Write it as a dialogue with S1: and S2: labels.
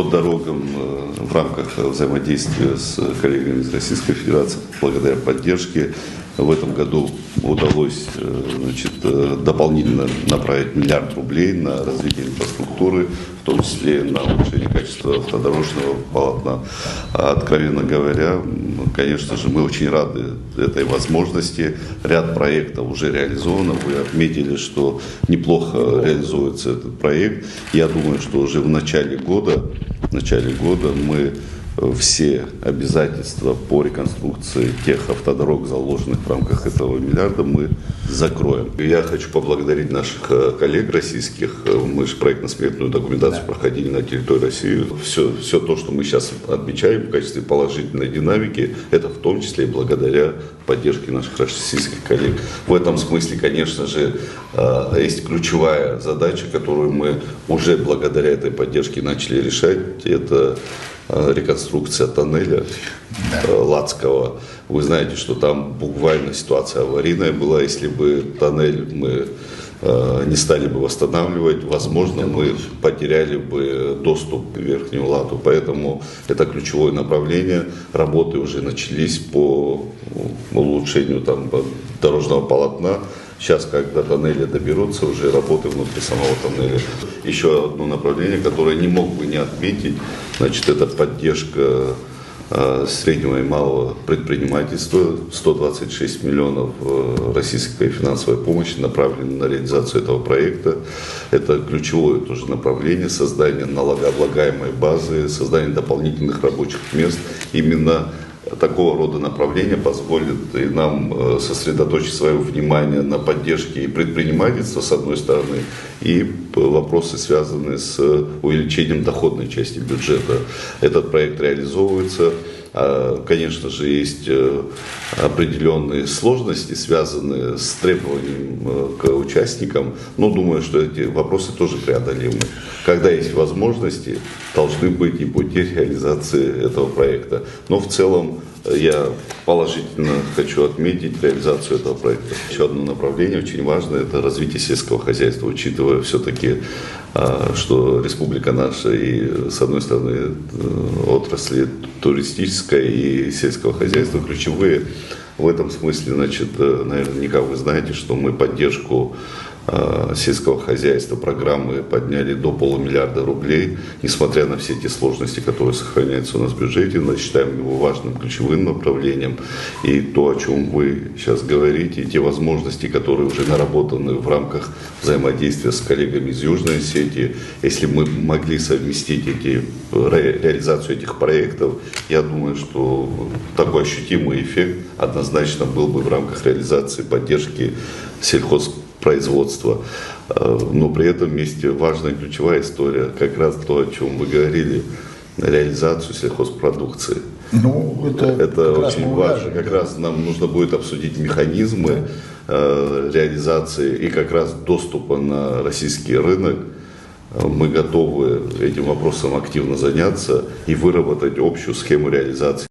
S1: По дорогам в рамках взаимодействия с коллегами из Российской Федерации, благодаря поддержке, в этом году удалось дополнительно направить 1 миллиард рублей на развитие инфраструктуры, в том числе на улучшение качества автодорожного полотна. Откровенно говоря, конечно же, мы очень рады этой возможности. Ряд проектов уже реализовано. Вы отметили, что неплохо реализуется этот проект. Я думаю, что уже в начале года мы все обязательства по реконструкции тех автодорог, заложенных в рамках этого миллиарда, мы закроем. Я хочу поблагодарить наших коллег российских. Мы же проектно-сметную документацию проходили на территории России. Все то, что мы сейчас отмечаем в качестве положительной динамики, это в том числе и благодаря поддержке наших российских коллег. В этом смысле, конечно же, есть ключевая задача, которую мы уже благодаря этой поддержке начали решать. Это реконструкция тоннеля Ладского. Вы знаете, что там буквально ситуация аварийная была. Если бы тоннель мы не стали бы восстанавливать, возможно, мы потеряли бы доступ к Верхнему Ладу. Поэтому это ключевое направление. Работы уже начались по улучшению дорожного полотна. Сейчас, когда тоннели доберутся, уже работы внутри самого тоннеля. Еще одно направление, которое не мог бы не отметить, это поддержка среднего и малого предпринимательства. 126 миллионов российской финансовой помощи направлены на реализацию этого проекта. Это ключевое тоже направление создания налогооблагаемой базы, создания дополнительных рабочих мест. Именно такого рода направления позволит и нам сосредоточить свое внимание на поддержке и предпринимательства, с одной стороны, и вопросы, связанные с увеличением доходной части бюджета. Этот проект реализовывается. Конечно же, есть определенные сложности, связанные с требованием к участникам, но думаю, что эти вопросы тоже преодолимы. Когда есть возможности, должны быть и пути реализации этого проекта. Но в целом я положительно хочу отметить реализацию этого проекта. Еще одно направление очень важное – это развитие сельского хозяйства, учитывая все-таки, что республика наша и, с одной стороны, отрасли туристическое и сельского хозяйства ключевые. В этом смысле, наверняка вы знаете, что мы поддержку сельского хозяйства программы подняли до 500 миллиарда рублей, несмотря на все те сложности, которые сохраняются у нас в бюджете, но считаем его важным ключевым направлением. И то, о чем вы сейчас говорите, те возможности, которые уже наработаны в рамках взаимодействия с коллегами из Южной Осетии, если мы могли совместить реализацию этих проектов, я думаю, что такой ощутимый эффект однозначно был бы в рамках реализации поддержки сельхозпроизводства. Но при этом вместе важная ключевая история, как раз то, о чем вы говорили, реализацию сельхозпродукции. Это очень важно. Как раз нам нужно будет обсудить механизмы реализации и как раз доступа на российский рынок. Мы готовы этим вопросом активно заняться и выработать общую схему реализации.